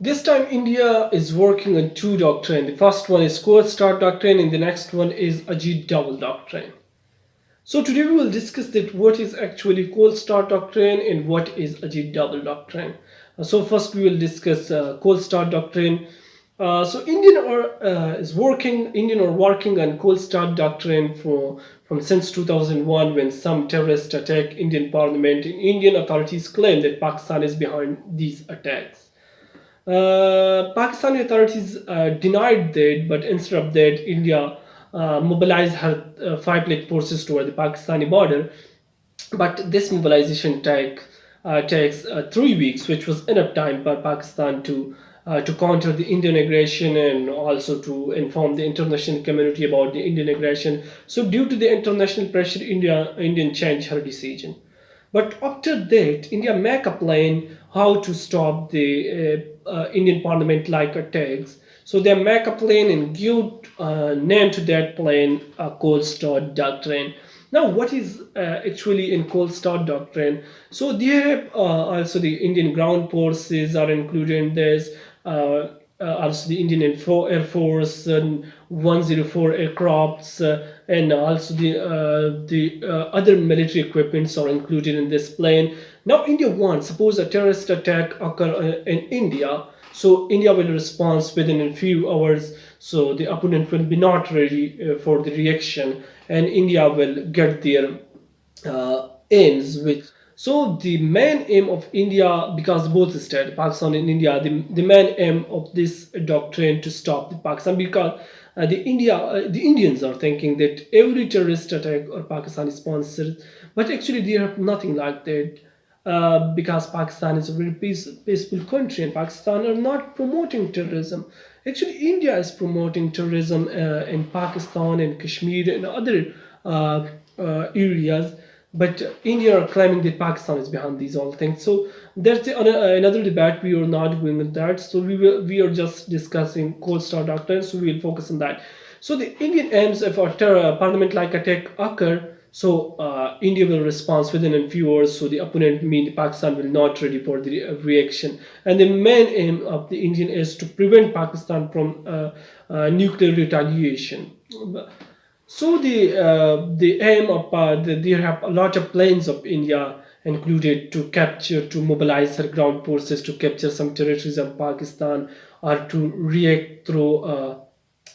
This time, India is working on two doctrines. The first one is Cold Start Doctrine, and the next one is Ajjitt Doval Doctrine. So today we will discuss that what is actually Cold Start Doctrine and what is Ajjitt Doval Doctrine. So first we will discuss Cold Start Doctrine. So Indian or working on Cold Start Doctrine from since 2001 when some terrorists attacked Indian Parliament. And Indian authorities claim that Pakistan is behind these attacks. Pakistani authorities denied that, but instead of that, India mobilized her five lakh forces toward the Pakistani border. But this mobilization takes 3 weeks, which was enough time for Pakistan to counter the Indian aggression and also to inform the international community about the Indian aggression. So, due to the international pressure, Indian changed her decision. But after that, India make a plan how to stop the Indian Parliament like attacks. So they make a plan and give name to that plan Cold Start Doctrine. Now, what is actually in Cold Start Doctrine? So they have also the Indian ground forces are included in this. Also the Indian Air Force and 104 aircrafts and also the other military equipments are included in this plane. Now India wants, suppose a terrorist attack occur in India, so India will respond within a few hours. So the opponent will be not ready for the reaction, and India will get their aims which so the main aim of India, because both states, Pakistan and India, the main aim of this doctrine to stop the Pakistan, because the Indians are thinking that every terrorist attack or Pakistan is sponsored, but actually they have nothing like that. Because Pakistan is a very peaceful country and Pakistan are not promoting terrorism. Actually, India is promoting terrorism in Pakistan and Kashmir and other areas, but India are claiming that Pakistan is behind these all things. So there's another debate. We are not going with that. So we are just discussing Cold Star Doctrine. So we will focus on that. So the Indian aims if a parliament-like attack occur, so India will respond within a few hours. So the opponent, mean Pakistan, will not ready for the reaction. And the main aim of the Indian is to prevent Pakistan from nuclear retaliation. So the aim of there have a lot of planes of India included to capture, to mobilize her ground forces to capture some territories of Pakistan or to react through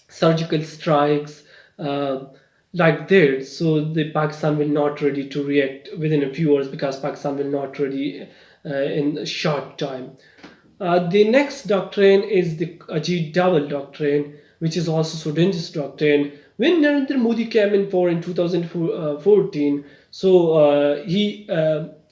surgical strikes like that. So the Pakistan will not ready to react within a few hours because Pakistan will not ready in a short time. The next doctrine is the Ajit Doval Doctrine, which is also so dangerous doctrine. When Narendra Modi came in power in 2014, so he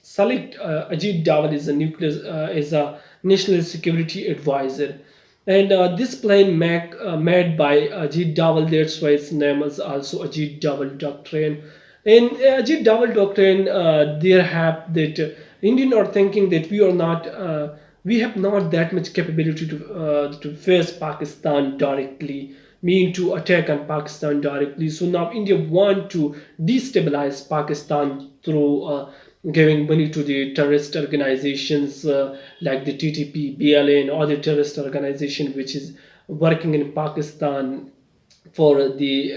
select Ajit Doval as a nuclear as a national security advisor, and this plan made by Ajit Doval, that's why its name is also Ajit Doval Doctrine. In Ajit Doval Doctrine, there have that Indian are thinking that we have not that much capability to face Pakistan directly, mean to attack on Pakistan directly. So now India want to destabilize Pakistan through giving money to the terrorist organizations like the TTP, BLA, and other terrorist organization which is working in Pakistan for the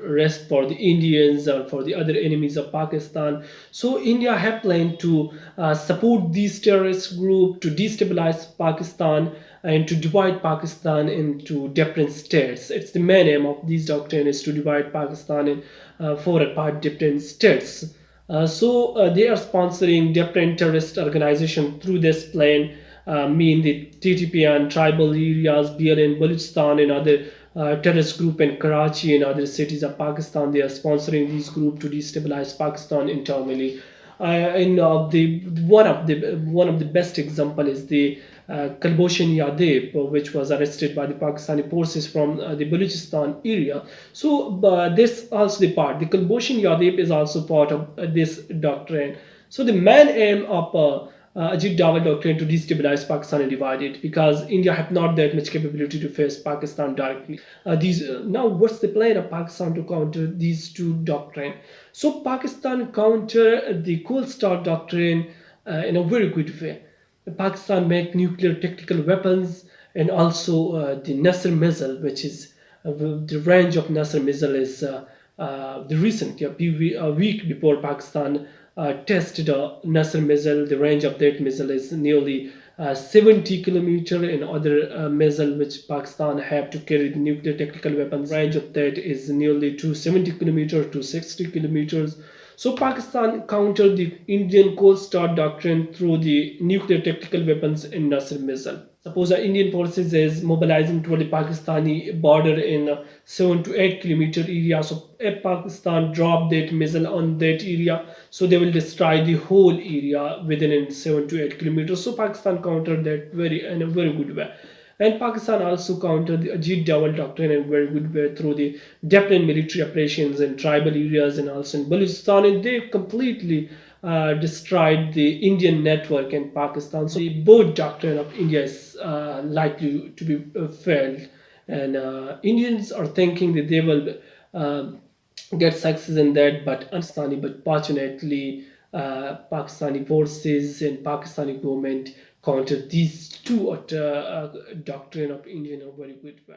rest for the Indians or for the other enemies of Pakistan. So India have planned to support these terrorist group to destabilize Pakistan and to divide Pakistan into different states. It's the main aim of this doctrine is to divide Pakistan in four apart different states. They are sponsoring different terrorist organizations through this plan, mean the TTP and tribal areas, BL in Balochistan and other terrorist group in Karachi and other cities of Pakistan. They are sponsoring these group to destabilize Pakistan internally. And the one of the best example is the Kalboshin Yadav, which was arrested by the Pakistani forces from the Balochistan area. So this also the part. The Kalboshin Yadav is also part of this doctrine. So the main aim of Ajit Doval Doctrine to destabilize Pakistan and divide it because India have not that much capability to face Pakistan directly. These Now what's the plan of Pakistan to counter these two doctrine? So Pakistan counter the Cold Start Doctrine in a very good way. Pakistan make nuclear tactical weapons and also the Nasr missile, which is the range of Nasr missile is the recent, yeah, a week before Pakistan tested a Nasr missile. The range of that missile is nearly 70 kilometer, and other missile which Pakistan have to carry the nuclear tactical weapons. Range of that is nearly 270 kilometers to 60 kilometers. So Pakistan countered the Indian Cold Start doctrine through the nuclear tactical weapons and Nasr missile. Suppose the Indian forces is mobilizing toward the Pakistani border in 7 to 8 kilometer area. So if Pakistan drop that missile on that area, so they will destroy the whole area within in 7 to 8 kilometers. So Pakistan countered that very in a very good way. And Pakistan also countered the Ajjitt Doval Doctrine in a very good way through the depth and military operations in tribal areas and also in Balochistan. And they completely destroyed the Indian network in Pakistan. So the both doctrine of India is likely to be failed. And Indians are thinking that they will get success in that, but Pakistani. But fortunately, Pakistani forces and Pakistani government counter these two doctrine of India in a very good way.